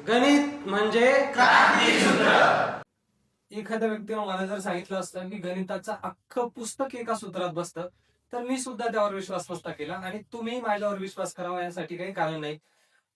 गणित म्हणजे क्रांतीसूत्र. एखाद्या व्यक्तीने मला जर सांगितलं असतं की गणिताचं अख्खं पुस्तक एका सूत्रात बसतं तर मी सुद्धा त्यावर विश्वास नसता केला आणि तुम्ही माझ्यावर विश्वास करावा यासाठी काही कारण नाही.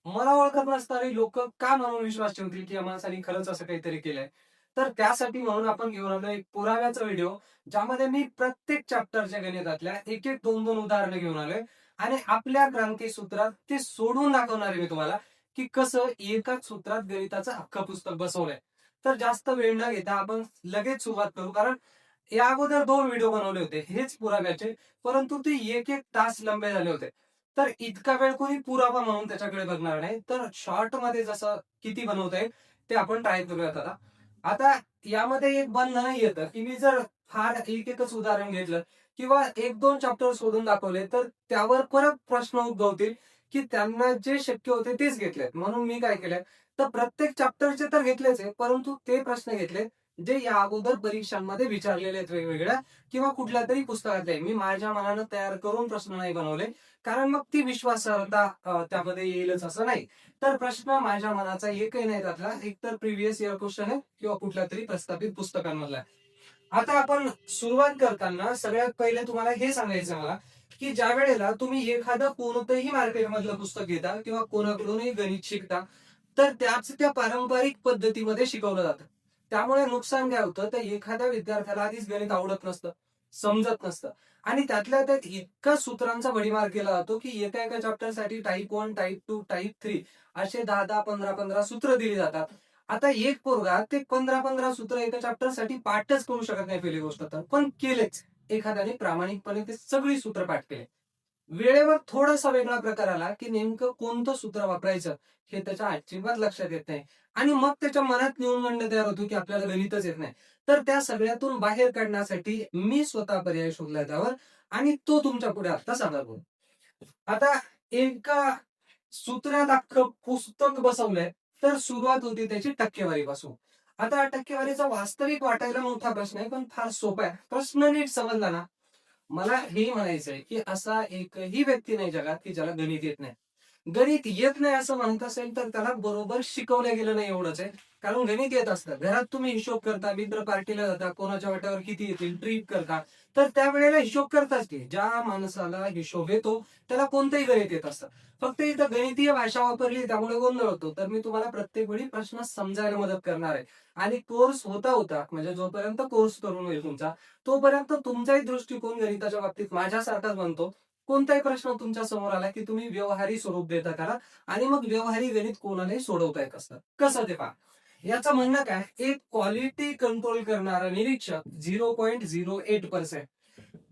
मला ओळखत नसणारी लोक का म्हणून विश्वास ठेवतील की या माणसाने खरंच असं काहीतरी केलंय. तर त्यासाठी म्हणून आपण घेऊन आलो एक पुराव्याचा व्हिडिओ, ज्यामध्ये मी प्रत्येक चॅप्टरच्या गणितातल्या एक एक दोन दोन उदाहरणं घेऊन आलोय आणि आपल्या क्रांती सूत्रात ते सोडून दाखवणार आहे मी तुम्हाला की कसं एकाच सूत्रात गणिताचं अख्खं पुस्तक बसवलंय. तर जास्त वेळ न घेता आपण लगेच सुरुवात करू, कारण या अगोदर दोन व्हिडिओ बनवले होते हेच पुराव्याचे, परंतु ते एक एक तास लंबे झाले होते. तर इतका वेळ कोणी पुरावा म्हणून त्याच्याकडे बघणार नाही, तर शॉर्ट मध्ये जसं किती बनवता येईल ते आपण ट्राय करूयात. आता आता यामध्ये एक बंधन नाही येतं की मी जर फार एक एकच उदाहरण घेतलं किंवा एक दोन चॅप्टर सोडून दाखवले तर त्यावर परत प्रश्न उद्भवतील की त्यांना जे शक्य होते तेच घेतलेत. म्हणून मी काय केलंय, तर प्रत्येक चॅप्टरचे तर घेतलेच आहे, परंतु ते प्रश्न घेतले जे या अगोदर परीक्षांमध्ये विचारलेले आहेत वेगवेगळ्या किंवा कुठल्या तरी पुस्तकातले. मी माझ्या मनानं तयार करून प्रश्न नाही बनवले, कारण मग ती विश्वासार्हता त्यामध्ये येईलच असं नाही. तर प्रश्न माझ्या मनाचा एकही नाही त्यातला, एक तर प्रिव्हियस इयर क्वेश्चन आहे किंवा कुठल्या तरी प्रस्थापित पुस्तकांमधला आहे. आता आपण सुरुवात करताना सगळ्यात पहिले तुम्हाला हे सांगायचं मला की ज्या वेळेला तुम्ही एखादं कोणतंही मार्केटमधलं पुस्तक घेता किंवा कोणाकडूनही गणित शिकता तर त्याच त्या पारंपरिक पद्धतीमध्ये शिकवलं जातं. त्यामुळे नुकसान काय होतं, तर एखाद्या विद्यार्थ्याला आधीच गणित आवडत नसतं, समजत नसतं आणि त्यातल्या त्यात इतका सूत्रांचा भडीमार केला जातो की एका एका चॅप्टर साठी टाईप 1, टाईप 2, टाईप 3 असे 10-10, 15-15 सूत्र दिली जातात. आता एक पोरगा ते 15-15 सूत्र एका चॅप्टर साठी पाठच करू शकत नाही पहिली गोष्ट तर, पण केलेच. एखाद्याने प्रामाणिकपणे ते सगळी सूत्र पाठ केले. वेळेवर थोडासा वेगळा प्रकार आला की नेमकं कोणतं सूत्र वापरायचं हे त्याच्या अजिबात लक्षात येत नाही आणि मग त्याच्या मनात न्यूनगंड तयार होतो की आपल्याला गणितच येत नाही. तर त्या सगळ्यातून बाहेर काढण्यासाठी मी स्वतः पर्याय शोधला त्यावर आणि तो तुमच्या पुढे आता सांगणार आहोत. आता एका सूत्रात अख्खं पुस्तक बसवलंय तर सुरुवात होती त्याची टक्केवारी पासून. आता टक्केवारीचा वास्तविक वाटायला मोठा प्रश्न आहे, पण फार सोपा आहे. प्रश्न नीट समजला ना, मला हे म्हणायचंय की असा एकही व्यक्ती नाही जगात की ज्याला गणित येत नाही. गणित येत नाही असं म्हणत असेल तर त्याला बरोबर शिकवलं गेलं नाही एवढंच आहे. कारण गणित येत असतं, घरात तुम्ही हिशोब करता, मित्र पार्टीला जाता, कोणाच्या वाट्यावर किती येतील ट्रीप करता, तर त्यावेळेला हिशोब करताच की ज्या माणसाला हिशोब येतो त्याला कोणतंही गणित येत असतं. फक्त इथं गणितीय भाषा वापरली त्यामुळे गोंधळ होतो. तर मी तुम्हाला प्रत्येक वेळी प्रश्न समजायला मदत करणार आहे आणि कोर्स होता होता म्हणजे जोपर्यंत कोर्स करून होईल तुमचा तोपर्यंत तुमचाही दृष्टिकोन गणिताच्या बाबतीत माझ्यासारखाच बनतो. कोणताही प्रश्न तुमच्या समोर आला की तुम्ही व्यवहारी स्वरूप देता त्याला आणि मग व्यवहारी गणित कोणालाही सोडवता येत असतं. कसं ते पहा. याचं म्हणणं काय, एक क्वालिटी कंट्रोल करणारा निरीक्षक 0.08%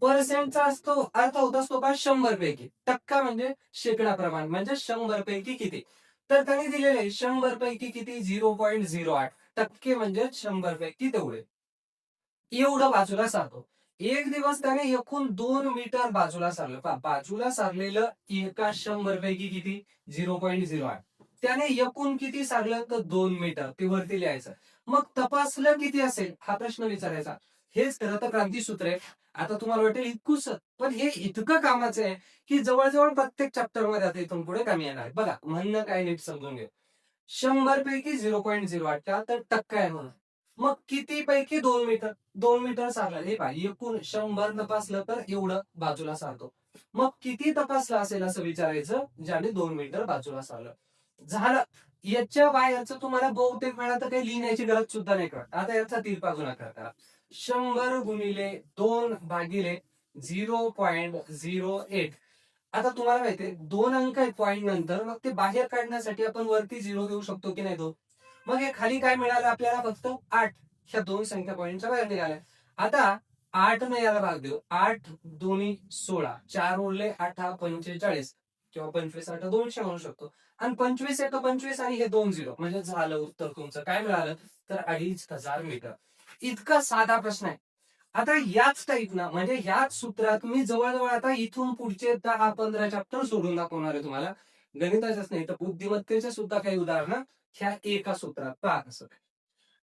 पर्सेंटचा असतो, अर्थ होत असतो का 100 पैकी. टक्का म्हणजे शेकडा प्रमाण म्हणजे 100 पैकी किती. तर त्यांनी दिलेले 100 पैकी किती 0.08 टक्के म्हणजे 100 पैकी तेवढे. एवढं बाजूला सारतो. एक दिवस त्याने एकूण 2 मीटर बाजूला सारलं. बाजूला सारलेलं एका 100 पैकी किती 0.08. त्याने एकूण किती सारलं तर 2 मीटर, ते वरती लिहायचं. मग तपासलं किती असेल हा प्रश्न विचारायचा. हेच खरं तर क्रांतीसूत्र आहे. आता तुम्हाला वाटेल इतकुस, पण हे इतकं कामाचं आहे की जवळजवळ प्रत्येक चॅप्टर मध्ये आता इथून पुढे कामी येणार. बघा म्हणणं काय नीट समजून घे. 100 पैकी 0.08 का तर टक्का आहे म्हणून. मग किती पैकी 2 मीटर, 2 मीटर सारला. हे पहा एकूण 100 तपासलं तर एवढं बाजूला सारतो. मग किती तपासलं असेल असं विचारायचं ज्याने 2 मीटर बाजूला सारलं. झालं. याच्या बाहेरचं तुम्हाला बहुतेक वेळा तर काही लिहिण्याची गरज सुद्धा नाही करत. आता याचा तिरपा गुणाकार करा. 100 गुणिले 2 भागिले 0.08. आता तुम्हाला माहितीये 2 अंक आहेत पॉईंट नंतर, मग ते बाहेर काढण्यासाठी आपण वरती 0 देऊ शकतो की नाही तो. मग हे खाली काय मिळालं आपल्याला, फक्त 8. ह्या दोन संख्या पॉईंटच्या बाहेर निघाल्या. आता 8 ने याला भाग देऊ. 8 दोन्ही 16, 4 उरले 8 45 किंवा 25 8 200 म्हणू शकतो. आणि 25 1 25 आणि हे 2 0 म्हणजे झालं उत्तर तुमचं. काय मिळालं तर 2500 मीटर. इतका साधा प्रश्न आहे. आता याच टाईप ना म्हणजे ह्याच सूत्रात मी जवळजवळ आता इथून पुढचे 10-15 चॅप्टर सोडून दाखवणार आहे तुम्हाला. गणिताच्याच नाही तर बुद्धिमत्तेचे सुद्धा काही उदाहरणं ह्या एका सूत्रात पहा कसं.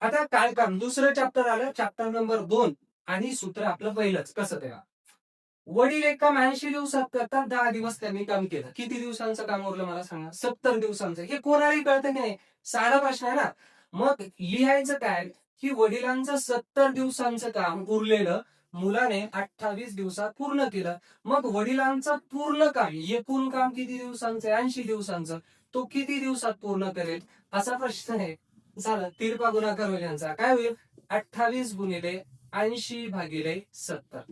आता काय काम दुसरं चॅप्टर आलं, चॅप्टर नंबर 2 आणि सूत्र आपलं पहिलंच कसं तेव्हा. वडील एक काम 80 दिवसात करतात, 10 दिवस त्यांनी काम केलं. किती दिवसांचं काम उरलं मला सांगा? 70 दिवसांचं. हे कोणालाही कळतं की नाही? साधा प्रश्न आहे ना. मग लिहायचं काय, की वडिलांचं 70 दिवसांचं काम उरलेलं मुलाने 28 दिवसात पूर्ण केलं. मग वडिलांचं पूर्ण काम, एकूण काम किती दिवसांचं आहे? 80 दिवसांचं. तो किती दिवसात पूर्ण करेल? असा प्रश्न आहे. झालं. तिरपा गुणाकार होईल यांचा. काय होईल? 28 गुणिले 80 भागिले 70.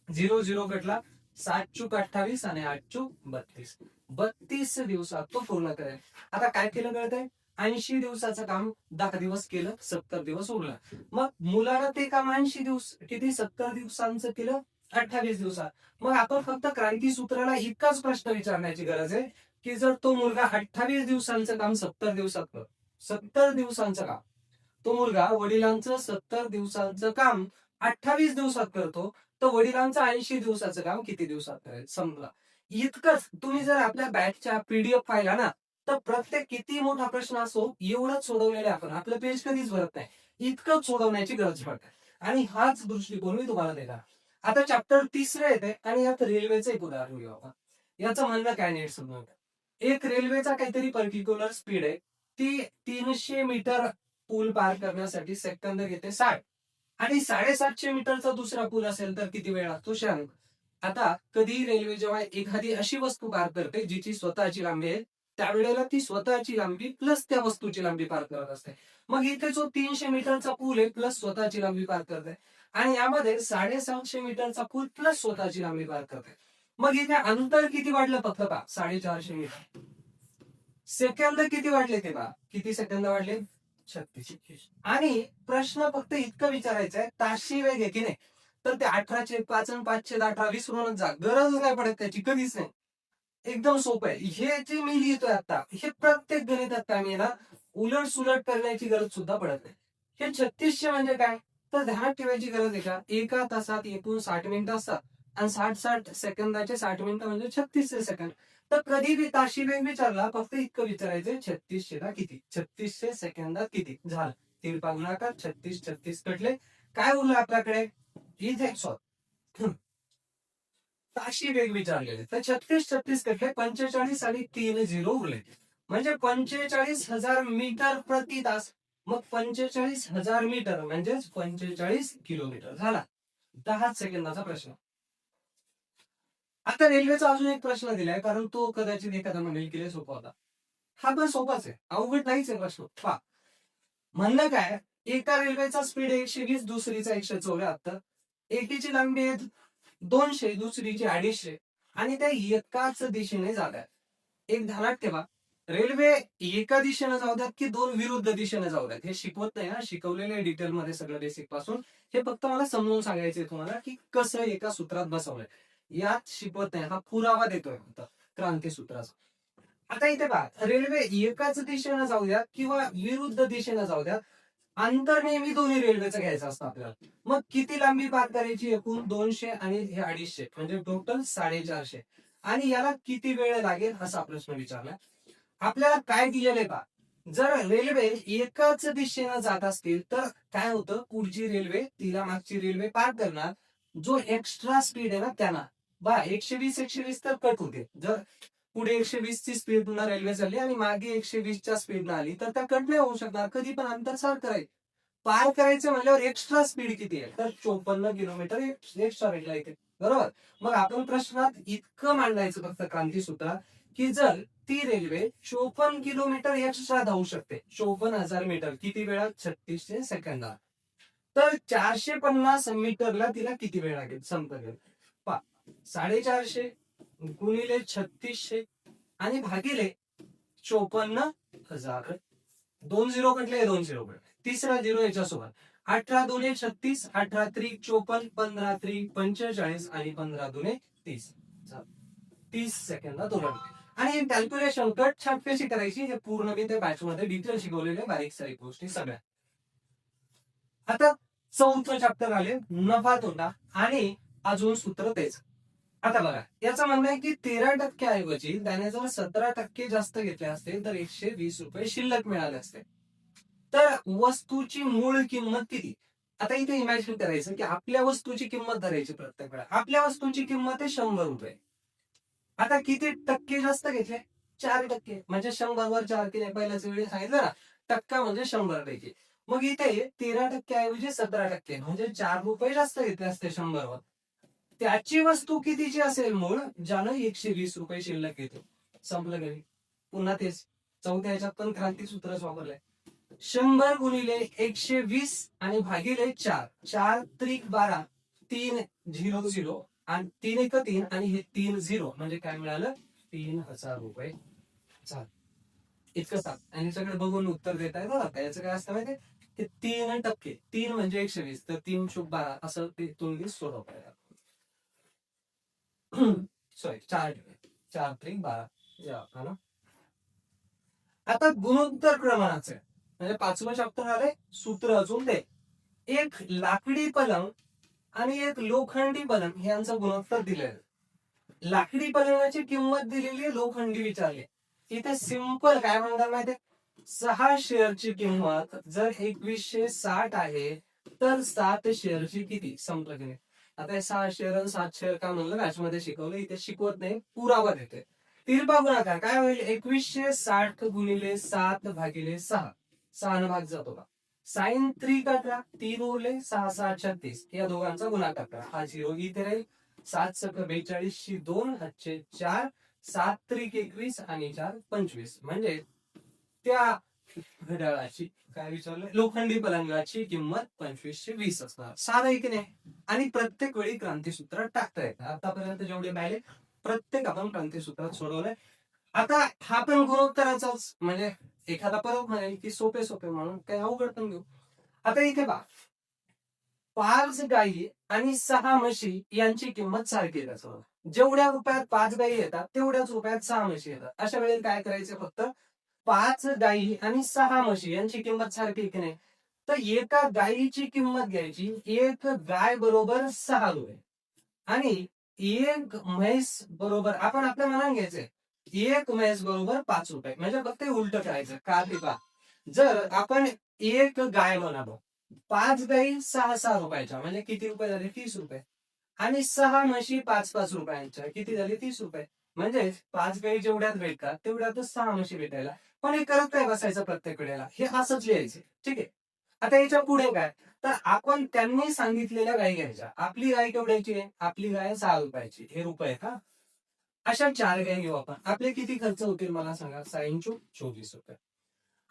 0 0 कटला. 7 चूक 28 आणि 8 चूक 32. 32 दिवसात तो पूर्ण करेल. आता काय केलं कळतंय? 80 दिवसाचं काम 10 दिवस केलं, 70 दिवस उरलं. मग मुलानं ते काम 80 दिवस किती 70 दिवसांचं केलं 28 दिवसात. मग आपण फक्त क्रांती सूत्राला इतकाच प्रश्न विचारण्याची गरज आहे, की जर तो मुलगा 28 दिवसांचं काम 70 दिवसात करतो, 70 दिवसांचं काम, तो मुलगा वडिलांचं 70 दिवसांचं काम 28 दिवसात करतो, तर वडिलांचं 80 दिवसाचं काम किती दिवसात करेल समजा. इतकंच. तुम्ही जर आपल्या बॅचच्या पीडीएफ पाहिला ना, तर प्रत्येक किती मोठा प्रश्न असो एवढंच सोडवलेले आपण, आपलं पेज कधीच भरत नाही. इतकंच सोडवण्याची गरज पडते आणि हाच दृष्टिकोन मी तुम्हाला देणार. आता चॅप्टर 3 येते आणि यात रेल्वेचं एक उदाहरण घेऊ आपण. याचं म्हणणं काय नीट समजून घ्या. एक रेल्वेचा काहीतरी पर्टिक्युलर स्पीड आहे, ती 300 मीटर पूल पार करण्यासाठी सेकंद घेते 60 आणि 750 मीटरचा दुसरा पूल असेल तर किती वेळ लागतो 96. आता कधी रेल्वे जेव्हा एखादी अशी वस्तू पार करते जिची स्वतःची लांबी आहे, त्यावेळेला ती स्वतःची लांबी प्लस त्या वस्तूची लांबी पार करत असते. मग इथे जो 300 मीटरचा पूल आहे प्लस स्वतःची लांबी पार करते आणि यामध्ये 750 मीटरचा पूल प्लस स्वतःची लांबी पार करते. मग इथे अंतर किती वाढलं फक्त पहा, 450 मीटर. सेकंद किती वाढले ते पहा, किती सेकंद वाढले? 36. आणि प्रश्न फक्त इतकं विचारायचं आहे, ताशी वेग आहे की नाही, तर ते 18/5 आणि 5/18 विसरूनच जा, गरज नाही पडत त्याची कधीच नाही. एकदम सोपं आहे. हे जे मी लिहितोय आता, हे प्रत्येक गणितात काय मी ना उलट सुलट करण्याची गरज सुद्धा पडत नाही. हे 3600 म्हणजे काय, तर ध्यानात ठेवायची गरज आहे का, एका तासात एकूण 60 मिनिटं असतात आणि 60 सेकंदाचे 60 मिनिटं म्हणजे 3600 सेकंद. तर कधी बी ताशी वेग विचारला फक्त इतकं विचारायचं, 3600 ला किती, 3600 सेकंदात किती झालं. तिरपा गुणाकार, 36 36 कटले. काय उरलं आपल्याकडे इथे ताशी वेग विचारलेले, तर 36 36 कटले, 45 आणि 3 झिरो उरले, म्हणजे 45,000 मीटर प्रति तास. मग 45,000 मीटर म्हणजेच 45 किलोमीटर झाला. 10 सेकंदाचा प्रश्न. आता रेल्वेचा अजून एक प्रश्न दिलाय, कारण तो कदाचित एखादा म्हणेल की लय सोपा होता. हा पण सोपाच आहे, अवघड नाहीच आहे प्रश्न. पहा, म्हणणं काय, एका रेल्वेचा स्पीड 120, दुसरीचा 174, एकीची लांबी आहे 200, दुसरीची 250 आणि त्या एकाच दिशेने जात आहेत. एक ध्यानात ठेवा, रेल्वे एका दिशेने जाऊ द्यात की दोन विरुद्ध दिशेने जाऊ द्यात, हे शिकवत नाही ना, शिकवलेले डिटेल मध्ये सगळं बेसिक पासून. हे फक्त मला समजून सांगायचंय तुम्हाला की कसं एका सूत्रात बसवलंय, यात शिकवत नाही, हा पुरावा देतोय फक्त क्रांती सूत्राचा. आता इथे पहा, रेल्वे एकाच दिशेने जाऊ द्या किंवा विरुद्ध दिशेने जाऊ द्या, अंतर नेहमी दोन्ही रेल्वेचं घ्यायचं असतं आपल्याला. मग किती लांबी पार करायची, एकूण 200 आणि हे 250, म्हणजे टोटल 450. आणि याला किती वेळ लागेल असा प्रश्न विचारला. आपल्याला काय दिलेलं आहे पहा, जर रेल्वे एकाच दिशेनं जात असतील तर काय होतं, पुढची रेल्वे तिला मागची रेल्वे पार करणार, जो एक्स्ट्रा स्पीड आहे ना त्यांना. 120 120 तर कट होते. जर पुढे 120 ची स्पीड रेल्वे चालली आणि मागे 120 च्या स्पीड आली तर त्या कट नाही होऊ शकणार, कधी पण अंतर सारखं राहील. पार करायचं म्हणल्यावर एक्स्ट्रा स्पीड किती आहे, तर 54 किलोमीटर एक्स्ट्रा भेटला इथे, बरोबर. मग आपण प्रश्नात इतकं मांडायचं फक्त क्रांती सूत्र, की जर ती रेल्वे 54 किलोमीटर एक्स्ट्रा धावू शकते, 54,000 मीटर किती वेळात, 3600 सेकंदात, तर 450 मीटरला तिला किती वेळ लागेल संपेल. पा 450 गुणिले 3600 आणि भागिले 54,000. 2 झिरो कटले, 2 झिरो कटले, तिसरा झिरो याच्यासोबत. 18 दुने 36, 18 त्रिक 54, 15 त्रिक 45 आणि 15 दुने 30. 30 सेकंदात उरले. आणि कॅल्क्युलेशन कट छाट कशी करायची हे पूर्ण मी त्या बॅच मध्ये डिटेल शिकवलेले, बारीक सारीक गोष्टी सगळ्या. आता चौथं चॅप्टर आले, नफा तोटा, आणि अजून सूत्र तेच. आता बघा, याचं म्हणणं आहे की 13% ऐवजी त्याने जर 17% जास्त घेतले असते तर 120 रुपये शिल्लक मिळाले असते. तर वस्तूची मूळ किंमत किती, आता इथे इमॅजिन करायचं की आपल्या वस्तूची किंमत धरायची प्रत्येक वेळा. आपल्या वस्तूची किंमत आहे 100 रुपये. आता किती टक्के जास्त घेतले? 4%. म्हणजे 100 वर 4 केले, पहिल्याच वेळी सांगितलं ना, टक्का म्हणजे 100 पैकी. मग इथे 13% ऐवजी 17%, म्हणजे 4 रुपये जास्त घेतले असते 100 वर. त्याची वस्तू कितीची असेल मूळ, ज्यानं 120 रुपये शिल्लक घेतो. संपलं घरी. पुन्हा तेच चौथ्या ह्याच्यात पण क्रांती सूत्रच वापरलंय. 100 गुणिले 120 आणि भागिले 4. 4 त्रिक 12, 3 0 0 आणि 3 एक 3 आणि हे 3 0, म्हणजे काय मिळालं? 3000 रुपये. चाल इतकं सांग आणि सगळं बघून उत्तर देता येतं आता. याचं काय असतं माहितीये? ते 3%. 3 म्हणजे 120, तर 3 शुभ 12 असं ते तुम्ही सोडवता. सॉरी 4 4 त्रिक 12 या ना. आता गुणोत्तर क्रमांकाचे म्हणजे 5वं चॅप्टर आले. सूत्र अजून ते एक लाकडी पलंग आणि एक लोखंडी पलंग यांचं गुणोत्तर दिलेलं. लाकडी पलंगाची किंमत दिलेली, लोखंडी विचारली. इथे सिंपल काय म्हणतात माहितीये? 6 शेअरची किंमत जर 2160 आहे, तर 7 शेअरची किती? संपलं की नाही. आता हे 6 शेअर आणि 7 शेअर का म्हणलं मॅथ्स मध्ये शिकवलं, इथे शिकवत नाही, पुरावा देते. तिरपा गुणाकार काय होईल? 2160 गुणिले 7 भागिले 6. 6 न भाग जातो का? साइन 3 18, 3 उरले, 6 6 36, या दोघांचा गुणाकार करा. हा 0 इथे राहील. 7 सक 42 2 5 4, 7 त्रिक 21 आणि 4 25, म्हणजे त्या घड्याळाची काय विचारलं? लोखंडी पलंगाची किंमत 2520 असणार. साधा आहे की नाही? आणि प्रत्येक वेळी क्रांतीसूत्रात टाकता येतं. आतापर्यंत जेवढे मिळाले प्रत्येक आपण क्रांतीसूत्रात सोडवलंय. आता हा पण गुणोत्तराचाच, म्हणजे एखादा परत म्हणेल की सोपे सोपे म्हणून काही अवघड पण घेऊ. आता इथे पहा, 5 गायी आणि 6 म्हशी यांची किंमत सारखी आहे. जेवढ्या रुपयात 5 गायी येतात तेवढ्याच रुपयात 6 म्हशी येतात. अशा वेळेला काय करायचं? फक्त 5 गायी आणि 6 म्हशी यांची किंमत सारखी की नाही, तर एका गायीची किंमत घ्यायची. एक गाय बरोबर 6 रुपये आणि एक म्हैस बरोबर, आपण आपल्या मनाने घ्यायचंय, एक म्हैस बरोबर 5 रुपये. म्हणजे फक्त उलट करायचं. का ते पहा, जर आपण एक गाय म्हणालो, 5 गायी 6 6 रुपयाच्या, म्हणजे किती रुपये झाले? 30 रुपये. आणि 6 म्हशी 5 5 रुपयांच्या, किती झाले? 30 रुपये. म्हणजे 5 गायी जेवढ्यात भेटतात तेवढ्यातच 6 म्हशी भेटायला. पण हे करत काय बसायचं प्रत्येक वेळेला? हे असंच लिहायचे. ठीक आहे. आता याच्या पुढे काय? तर आपण त्यांनी सांगितलेल्या गायी घ्यायच्या. आपली गाय केवढ्याची आहे? आपली गाय 6 रुपयाची. हे रुपये का? अशा 4 गायी घेऊ आपण. आपले किती खर्च होतील मला सांगा? 6 24 रुपये.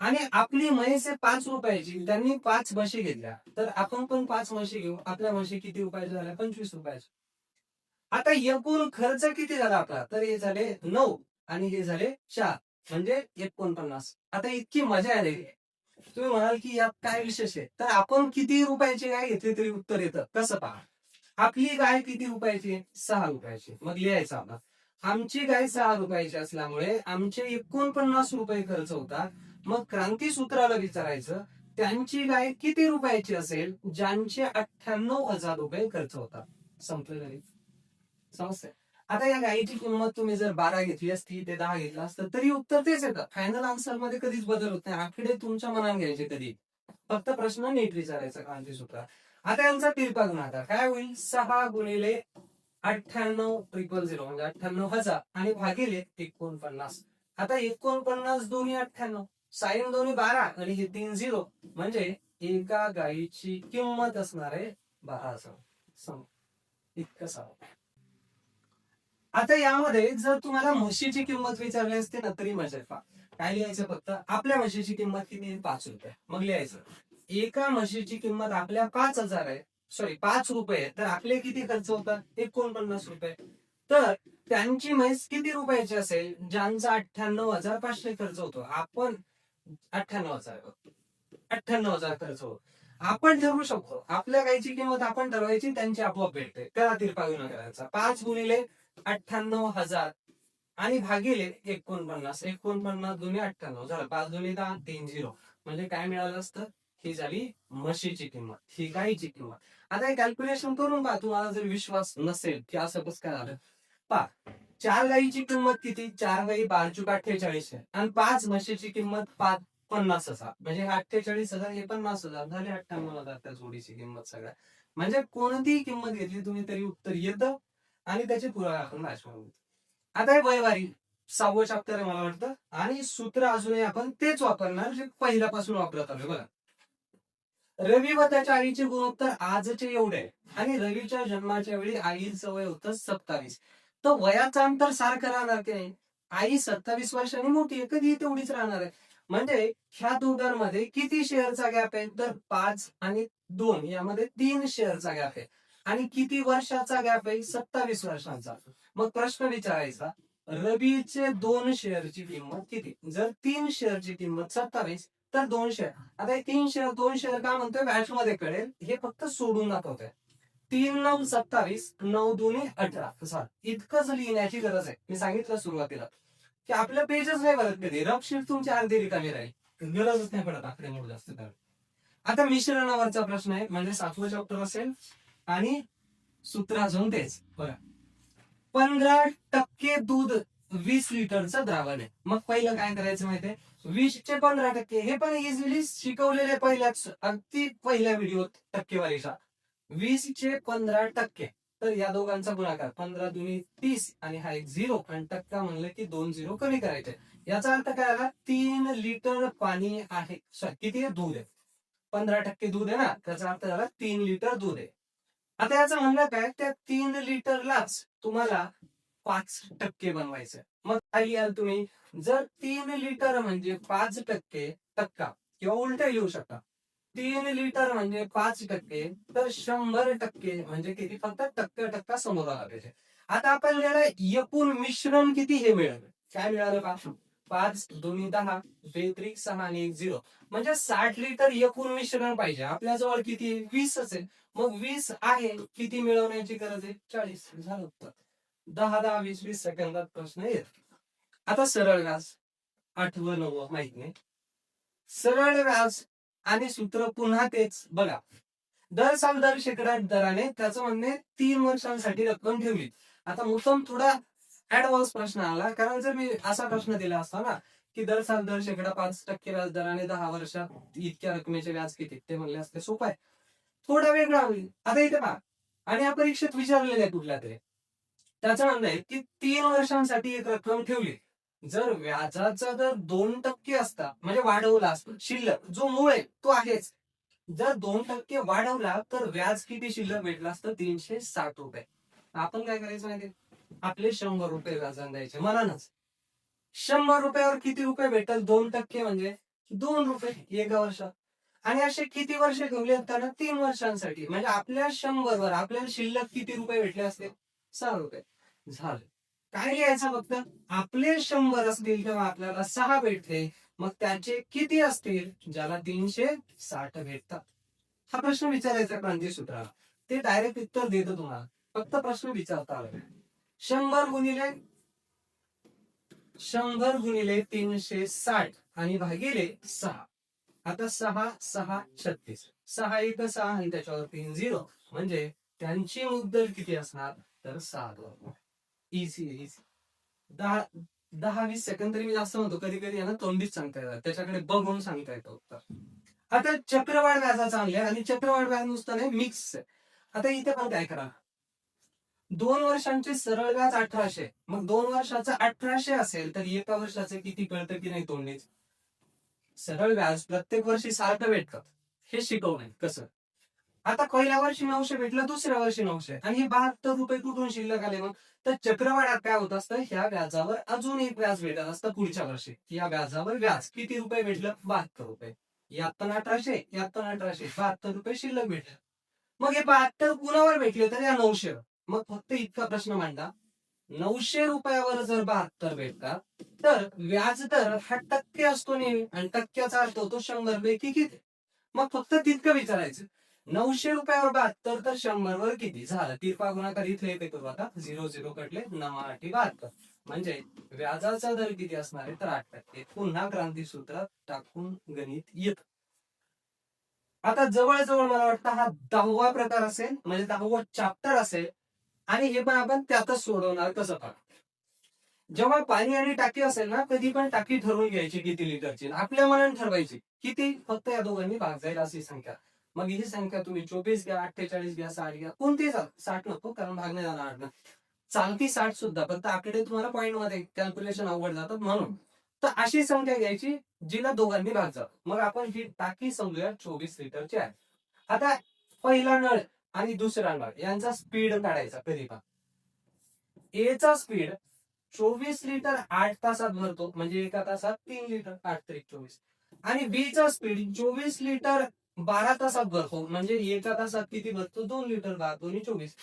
आणि आपली म्हैस आहे 5 रुपयाची, त्यांनी 5 म्हशी घेतल्या, तर आपण पण 5 म्हशी घेऊ. आपल्या म्हशी किती रुपयाच्या झाल्या? 25 रुपयाच्या. आता एकूण खर्च किती झाला आपला? तर हे झाले 9 आणि हे झाले 4, म्हणजे 49. आता इतकी मजा आलेली आहे. तुम्ही म्हणाल की यात काय विशेष आहे? तर आपण किती रुपयाची गाय घेतली तरी उत्तर येतं. कसं पहा, आपली गाय किती रुपयाची आहे? 6 रुपयाची. मग लिहायचं आपण, आमची गाय 6 रुपयाची असल्यामुळे आमचे 49 रुपये खर्च होतात. मग क्रांती सूत्राला विचारायचं, त्यांची गाय किती रुपयाची असेल ज्यांचे 98,000 रुपये खर्च होतात. संपलं नाही. समजतंय? आता या गायीची किंमत तुम्ही जर 12 घेतली असती, ते 10 घेतलं असतं, तरी उत्तर तेच येतं. फायनल आन्सर मध्ये कधीच बदल होत नाही. आकडे तुमच्या मनाने घ्यायचे कधी. फक्त प्रश्न नीट विचारायचा क्रांती सूत्रात. आता यांचा तिरपा गुणाकार काय होईल? 6 गुणिले 98,000 म्हणजे 98,000 आणि भागिले 49. आता 49 दोन्ही 98, साइन दोन्ही 12 आणि हे 3 0, म्हणजे एका गायीची किंमत असणार आहे 12,000. इतकं सांग. आता यामध्ये जर तुम्हाला म्हशीची किंमत विचारली असते ना, तरी मजा आहे. काय लिहायचं? फक्त आपल्या म्हशीची किंमत किती? 5 रुपये. मग लिहायचं, एका म्हशीची किंमत आपल्या 5,000 आहे, सॉरी 5 रुपये, तर आपले किती खर्च होतात? 49 रुपये. तर त्यांची म्हैस किती रुपयाची असेल ज्यांचा 98,500 खर्च होतो? आपण 98,000, 98,000 खर्च होतो. आपण ठरवू शकतो, आपल्या गायची किंमत आपण ठरवायची, त्यांची आपोआप भेटते. करा तिरपा गुणाकाराचा. 5 गुणिले 98,000 आणि भागिले 49. 49 दुने 98 झालं. 5 दुने 10, 3 0, म्हणजे काय मिळालं असतं? ही झाली म्हशीची किंमत, ही गायीची किंमत. आता हे कॅल्क्युलेशन करून पहा. तुम्हाला जर विश्वास नसेल की असं कसं काय झालं, पहा. 4 गायीची किंमत किती? 4 गायी 12 चुक 48 आहे आणि 5 म्हशीची किंमत 5 50,000 म्हणजे 48,000 हे 50,000 झाले 98,000 त्या जोडीची किंमत सगळ्या. म्हणजे कोणतीही किंमत घेतली तुम्ही तरी उत्तर येतं आणि त्याचे पुरावे आपण भाषणामध्ये. आता हे वयवारी 6वं चॅप्टर आहे मला वाटतं आणि सूत्र अजूनही आपण तेच वापरणार जे पहिल्यापासून वापरत आलोय बघा. रवी व त्याच्या आईचे गुणोत्तर आजचे एवढे आहे आणि रवीच्या जन्माच्या वेळी आईचं वय होतं 27. तर वयाचं अंतर सारखं राहणार की नाही. आई 27 वर्षांनी मोठी आहे, कधी तेवढीच राहणार आहे. म्हणजे ह्या दोघांमध्ये किती शेअरचा गॅप आहे तर 5 आणि 2 यामध्ये 3 शेअरचा गॅप आहे. आणि किती वर्षाचा गॅप आहे 27 वर्षांचा. मग प्रश्न विचारायचा रवीचे 2 शेअरची किंमत किती. जर 3 शेअरची किंमत 27 तर 2 शेअर. आता हे 3 शेअर 2 शेअर का म्हणतोय बॅच मध्ये कळेल, हे फक्त सोडून दाखवतोय. 3 9 27 9 2 18 इतकंच लिहिण्याची गरज आहे. मी सांगितलं सुरुवातीला की आपलं पेजच नाही भरत कधी, रफ शीट तुमची अर्धी रिकामी राहील, गरजच नाही पडत आकडेमोड जास्त करायला. आता मिश्रणावरचा प्रश्न आहे म्हणजे 7वं चॅप्टर असेल आणि सूत्र अजून तेच बघा. 15% दूध 20 लिटरचं द्रावण आहे. मग पहिलं काय करायचं माहितीये, 20चे 15% हे पण इझिली शिकवलेले पहिल्याच अगदी पहिल्या व्हिडिओत टक्केवारीचा. 20चे 15% तर या दोघांचा गुणाकार 15 दुनी 30 आणि हा एक 0 आणि टक्का म्हणलं की 2 0 कमी करायचे. याचा अर्थ काय आला 3 लिटर पाणी आहे, किती आहे दूध आहे. 15% दूध आहे ना, त्याचा अर्थ झाला 3 लिटर दूध आहे. आता याचं म्हणलं काय त्या 3 लिटरलाच तुम्हाला 5% बनवायचं. मग काय लिहाल तुम्ही, जर 3 लिटर म्हणजे 5% टक्का किंवा उलट लिहू शकता. 3 लिटर म्हणजे 5% तर 100% म्हणजे किती, फक्त टक्का समोर आला पाहिजे. आता आपल्याला एकूण मिश्रण किती हे मिळालं, काय मिळालं का 5 2 10 बेत्रिक 6 आणि 1 0 म्हणजे 60 लिटर एकूण मिश्रण पाहिजे. आपल्याजवळ किती 20 असेल, मग 20 आहे किती मिळवण्याची गरज आहे 40. झालं उत्तर. 10 10 20 20 सेकंदात प्रश्न येत. आता सरळ व्याज 8वं 9वं माहित नाही. सरळ व्याज आणि सूत्र पुन्हा तेच बघा. दर साल दर शेकडा दराने त्याचं म्हणणे 3 वर्षांसाठी रक्कम ठेवली. आता मुद्दाम थोडा ऍडव्हान्स प्रश्न आला, कारण जर मी असा प्रश्न दिला असता ना की दर साल दर शेकडा 5% व्याज दराने 10 वर्षात इतक्या रकमेचे व्याज किती, ते म्हणले असते सोपं आहे. थोडा वेगळा होईल. आता इथे पहा, आणि या परीक्षेत विचारलेलं आहे कुठल्या तरी, त्याचं म्हणणं आहे की 3 वर्षांसाठी एक रक्कम ठेवली. जर व्याजाचा दर 2% असता म्हणजे वाढवला असतो, शिल्लक जो मूळ आहे तो आहेच, जर 2% वाढवला तर व्याज किती शिल्लक भेटलं असतं 360 रुपये. आपण काय करायचं माहिती, आपले 100 रुपये व्याजाने द्यायचे मनानच. 100 रुपयावर किती रुपये भेटल 2% म्हणजे 2 रुपये एका वर्षात. आणि असे किती वर्ष ठेवले असताना 3 वर्षांसाठी, म्हणजे आपल्या 100 वर आपल्याला शिल्लक किती रुपये भेटले असते 6 रुपये. झालं. काय लिहायचं फक्त, आपले 100 असतील तेव्हा आपल्याला 6 भेटते, मग त्याचे किती असतील ज्याला 360 भेटतात. हा प्रश्न विचारायचा क्रांतीसूत्राला, ते डायरेक्ट उत्तर देतं तुम्हाला, फक्त प्रश्न विचारता आला. 100 गुणिले 360 आणि भागिले 6. आता 6 6 36, 6 1 6 आणि त्याच्यावर 3 0 म्हणजे त्यांची मुद्दल किती असणार तर 7. Easy easy. 10 10 20 सेकंद तरी मी जास्त म्हणतो, कधी कधी ना तोंडीच सांगता येतात, त्याच्याकडे बघून सांगता येतं उत्तर. आता चक्रवाढ व्याजाचा चांगले आणि चक्रवाढ व्याज नुसतं नाही मिक्स आहे. आता इथे पण काय करा, 2 वर्षांचे सरळ व्याज 1800, मग 2 वर्षाचं 1800 असेल तर एका वर्षाचे किती कळतं की नाही तोंडीच. सरळ व्याज प्रत्येक वर्षी सारखं भेटतात, हे शिकवलंय कसं. आता पहिल्या वर्षी 900 भेटलं, दुसऱ्या वर्षी 900 आणि हे 72 रुपये कुठून शिल्लक आले. मग तर चक्रवाढात काय होत असतं, ह्या व्याजावर अजून एक व्याज भेटत असतं पुढच्या वर्षी. या व्याजावर व्याज किती रुपये भेटलं 72 रुपये. यात पण 1800 यात पण 1800 72 रुपये शिल्लक भेटलं. मग हे 72 कुणावर भेटले तर या 900. मग फक्त इतका प्रश्न मांडा, 900 रुपयावर जर 72 भेटतात तर व्याज दर हा टक्के असतो नेहमी आणि टक्क्याचा अर्थ होतो 100 पैकी किती. मग फक्त तितकं विचारायचं, 900 रुपयावर 72 तर 100 वर किती झालं. तिरपा गुणाकार इथले येते करू आता, 0 0 कटले 9 8 72 म्हणजे व्याजाचा दर किती असणार आहे तर 8%. पुन्हा क्रांती सूत्रात टाकून गणित येत. आता जवळजवळ मला वाटतं हा 10वा प्रकार असेल, म्हणजे 10वा चॅप्टर असेल आणि हे पण आपण त्यातच सोडवणार कसं का. जेव्हा पाणी आणि टाकी असेल ना, कधी पण टाकी ठरवून घ्यायची किती लिटरची, आपल्या मनाने ठरवायची किती, फक्त या दोघांनी भाग जाईल अशी संख्या. मग ही संख्या तुम्ही 24 घ्या, 48 घ्या, 60 घ्या, कोणती 60 नको, कारण भाग नाही जाणार ना. चालती 60 सुद्धा, फक्त आकडे तुम्हाला पॉईंट मध्ये कॅल्क्युलेशन अवघड जातात म्हणून. तर अशी संख्या घ्यायची जिला दोघांनी भाग जातो. मग आपण ही टाकी समजूया 24 लिटरची आहे. आता पहिला नळ आणि दुसरा नळ यांचा स्पीड काढायचा कधी पण. एचा स्पीड 24 लिटर 8 तासात भरतो, म्हणजे एका तासात 3 लिटर, 8 त्रिक 24. आणि बीचा स्पीड 24 लिटर 12 तासात भरतो, म्हणजे एका तासात किती भरतो, 2 लिटर, 2 24.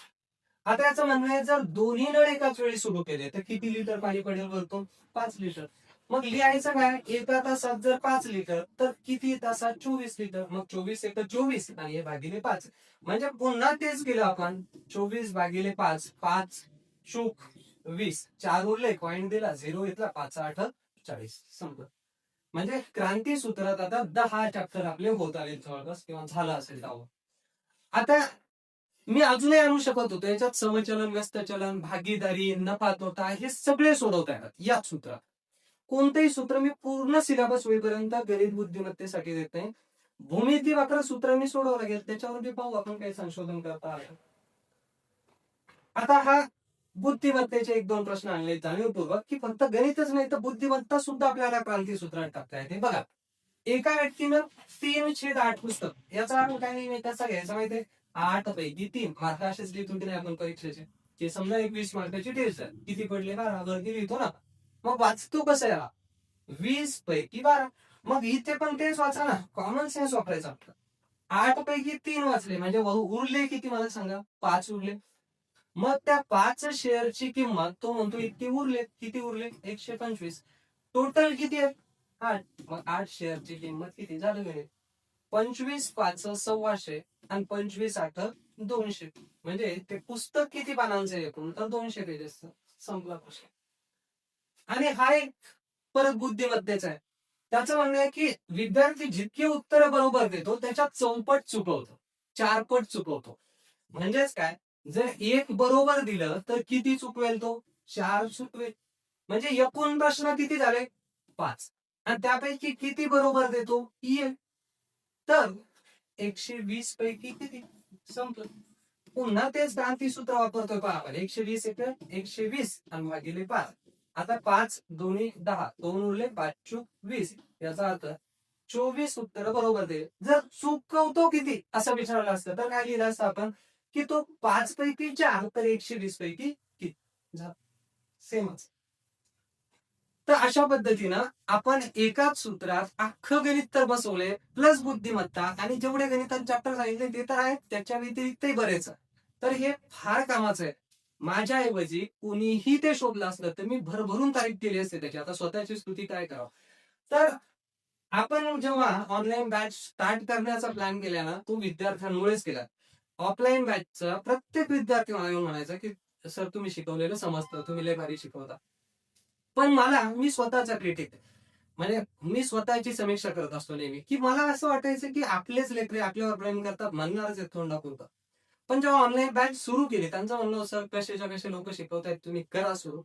आता याचं म्हणणं आहे, जर दोन्ही नळ एकाच वेळी सुरू केले तर किती लिटर पाणी पडेल भरतो, 5 लिटर. मग लिहायचं काय, एका तासात जर 5 लिटर तर किती तासात 24 लिटर. मग 24 एक 24 आणि हे भागिले 5, म्हणजे पुन्हा तेच केलं आपण, 24 भागिले 5, 5 चूक 20, 4 उरले, पॉईंट दिला, 0 घेतला, 5 8 40, संपलं. म्हणजे क्रांती सूत्रात आता 10 चॅप्टर आपले होत आले जवळपास, किंवा झालं असेल 10. आता मी अजूनही आणू शकत होतो, याच्यात समचलन, व्यस्त चलन, भागीदारी, नफा तोटा, हे सगळे सोडवता येतात याच सूत्रात. कोणतेही सूत्र मी पूर्ण सिलेबस होईपर्यंत गणित बुद्धिमत्तेसाठी देत नाही. भूमिती मात्र सूत्रांनी सोडवावं लागेल, त्याच्यावरती पाहू आपण काही संशोधन करता आलं. आता हा बुद्धिमत्तेचे 1-2 प्रश्न आणले जाणीवपूर्वक, की फक्त गणितच नाही तर बुद्धिमत्ता सुद्धा आपल्याला क्रांती सूत्रात टाकता येते. बघा, एका व्यक्तीनं 3/8 पुस्तक, याचा अर्थ काय नाही, कसा घ्यायचा माहितीये, 8 पैकी 3 मार्क असेच लिहितो की नाही आपण परीक्षेचे, की समजा 21 मार्काची टेस्ट आहे, किती पडले, 12 वरती लिहितो ना. मग वाचतो कसं याला, 20 पैकी 12. मग इथे पण तेच वाचा ना, कॉमन सेन्स वापरायचा आपलं. 8 पैकी 3 वाचले, म्हणजे उरले किती मला सांगा, 5 उरले. मग त्या 5 शेअरची किंमत तो म्हणतो इतकी उरले, किती उरले, 125. टोटल किती आहे, 8. मग 8 शेअरची किंमत किती झालं गणित, 25 5 1,600 आणि 25 8 200. म्हणजे ते पुस्तक किती पानांचं आहे एकूण, तर 200 पेजेस. संपला प्रश्न. आणि हा एक परत बुद्धिमत्तेचा आहे. त्याचं म्हणणं आहे की विद्यार्थी जितकी उत्तरं बरोबर देतो त्याच्यात चौपट चुकवतो, 4 पट चुकवतो. म्हणजेच काय, जर 1 बरोबर दिलं तर किती चुकवेल तो, 4 चुकवेल. म्हणजे एकूण प्रश्न किती झाले, 5. आणि त्यापैकी किती बरोबर देतो, 1. तर 120 पैकी किती, संपलं. पुन्हा तेच क्रांती सूत्र वापरतोय पहा आपण, 120 120 आणि भागिले 5. आता 5 दोन्ही 10, 2 उरले, 5 चूक 20. याचा अर्थ 24 उत्तर बरोबर दे. जर चुकवतो किती असं विचारलं असतं तर काय लिहिलं असतं आपण, की तो 5 पैकी 4 तर 120 पैकी किती, सेमच. तर अशा पद्धतीनं आपण एकाच सूत्रात अख्खं गणित तर बसवले, प्लस बुद्धिमत्ता, आणि जेवढे गणिताचे चॅप्टर सांगितले ते तर आहेत, त्याच्या व्यतिरिक्तही बरेच. तर हे फार कामाचं आहे. माझ्याऐवजी कुणीही ते शोधलं असलं तर मी भरभरून तारीफ केली असते त्याची. आता स्वतःची स्तुती काय करावं. तर आपण जेव्हा ऑनलाईन बॅच स्टार्ट करण्याचा प्लॅन केला ना, तो विद्यार्थ्यांमुळेच केला. ऑफलाईन बॅचचा प्रत्येक विद्यार्थी मला येऊन म्हणायचा की सर तुम्ही शिकवलेलं समजतं, तुम्ही लय भारी शिकवता. पण मी स्वतःचा क्रिटिक, म्हणजे मी स्वतःची समीक्षा करत असतो नेहमी, की मला असं वाटायचं की आपलेच लेकरे आपल्यावर प्रेम करतात, म्हणणारच आहेत तोंडापुरतं. पण जेव्हा ऑनलाईन बॅच सुरू केली, त्यांचं म्हणणं सर कशाच्या कसे लोक शिकवतायत, तुम्ही करा सुरू.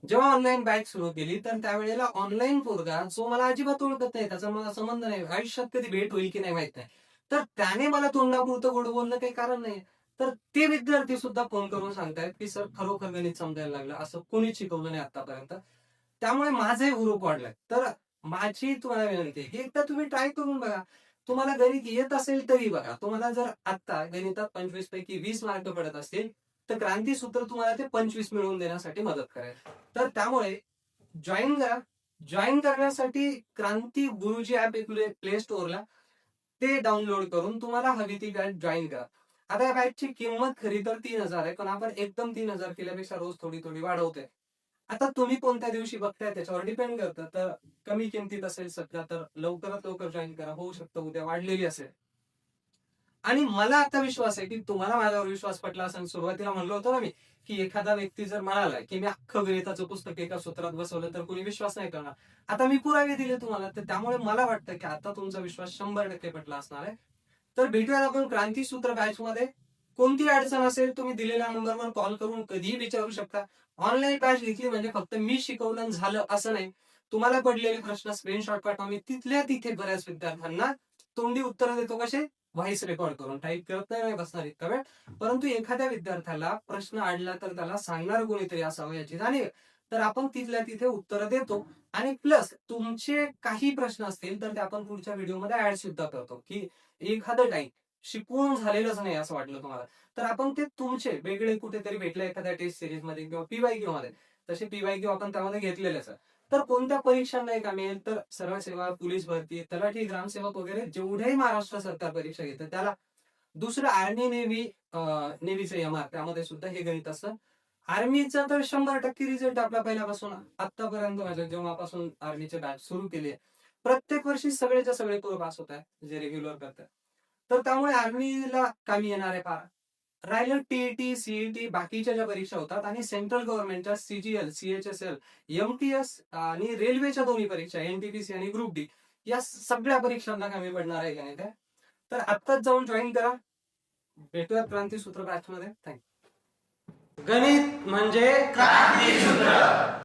जेव्हा ऑनलाईन बॅच सुरू केली तर त्यावेळेला ऑनलाईन पोरगा जो मला अजिबात ओळखत नाही, त्याचा मला संबंध नाही, आयुष्यात कधी भेट होईल की नाही माहित नाही, तर त्याने मला तोंडापुरतं गोड बोलणं काही कारण नाही. तर ते विद्यार्थी सुद्धा फोन करून सांगतायत की सर खरोखर गणित समजायला लागलं, असं कोणीच शिकवलं नाही आतापर्यंत. त्यामुळे माझे हुरूप वाढलाय. तर माझी तुम्हाला विनंती आहे की एकदा तुम्ही ट्राय करून बघा. तुम्हाला गणित येत असेल तरी बघा. तुम्हाला जर आता गणितात 25 पैकी 20 मार्क पडत असतील तर क्रांती सूत्र तुम्हाला ते 25 मिळवून देण्यासाठी मदत करेल. तर त्यामुळे जॉईन करा. जॉईन करण्यासाठी क्रांती गुरुजी ऍप प्ले स्टोअरला ते डाउनलोड करून तुम्हाला हवी ती बॅच जॉईन करा. आता या बॅचची किंमत खरी तर 3,000 आहे, पण आपण एकदम 3,000 केल्यापेक्षा रोज थोडी थोडी वाढवतोय. आता तुम्ही कोणत्या दिवशी बघताय त्याच्यावर डिपेंड करतं. तर कमी किमतीत असेल सध्या तर लवकरात लवकर जॉईन करा. होऊ शकतं उद्या वाढलेली असेल. आणि मला आता विश्वास आहे की तुम्हाला माझ्यावर विश्वास पटला असेल. सुरुवातीला म्हणलो होतो ना मी, की एखादा व्यक्ती जर म्हणाला की मी अख्खं गणिताचं पुस्तक एका सूत्रात बसवलं तर कोणी विश्वास नाही करणार. आता मी पुरावे दिले तुम्हाला, तर त्यामुळे मला वाटतं की आता तुमचा विश्वास 100% पटला असणार आहे. तर भेटूया आपण क्रांती सूत्र बॅच मध्ये. कोणती अडचण असेल तुम्ही दिलेल्या नंबरवर कॉल करून कधीही विचारू शकता. ऑनलाईन बॅच घेतली म्हणजे फक्त मी शिकवलं आणि झालं असं नाही. तुम्हाला पडलेले प्रश्न स्क्रीनशॉट पाठवा. मी तिथल्या तिथे बऱ्याच विद्यार्थ्यांना तोंडी उत्तरं देतो. कसे? व्हॉइस रेकॉर्ड करून. टाईप करत नाही बसणार इतका वेळ. परंतु एखाद्या विद्यार्थ्याला प्रश्न अडला तर त्याला सांगणार कोणीतरी असावं याची जाणीव आहे. तर आपण तिथल्या तिथे उत्तरं देतो आणि प्लस तुमचे काही प्रश्न असतील तर ते आपण पुढच्या व्हिडिओमध्ये ऍड सुद्धा करतो, की एखादं टाईम शिकवून झालेलंच नाही असं वाटलं तुम्हाला, तर आपण ते तुमचे वेगळे कुठेतरी भेटले एखाद्या टेस्ट सिरीज मध्ये किंवा पीवायक्यू मध्ये. तसे पीवायक्यू आपण त्यामध्ये घेतलेलेच आहे. तर कोणत्या परीक्षांना एक कामी येईल? तर सर्व सेवा, पोलीस भरती, तलाठी, ग्रामसेवक वगैरे जेवढेही महाराष्ट्र सरकार परीक्षा घेतं त्याला. दुसरं आर्मी नेव्ही, नेव्हीचं एमआर त्यामध्ये सुद्धा हे गणित असतं. आर्मीचा तर 100% रिझल्ट आपला पहिल्यापासून आतापर्यंत माझ्या जेव्हापासून आर्मीचे बॅच सुरू केली आहे, प्रत्येक वर्षी सगळेच्या सगळे पोरं पास होत आहे जे रेग्युलर करतात. तर त्यामुळे आर्मीला कामी येणार आहे फार. राहिलं टीईटी, सीईटी बाकीच्या ज्या परीक्षा होतात आणि सेंट्रल गव्हर्नमेंटच्या सीजीएल, सीएचएसएल, एमटीएस आणि रेल्वेच्या दोन्ही परीक्षा एनटीपीसी आणि ग्रुप डी या सगळ्या परीक्षांना कामी पडणार आहे गणित. तर आत्ताच जाऊन जॉईन करा. भेटूया क्रांतीसूत्र बॅच मध्ये. थँक्यू. गणित म्हणजे क्रांतीसूत्र.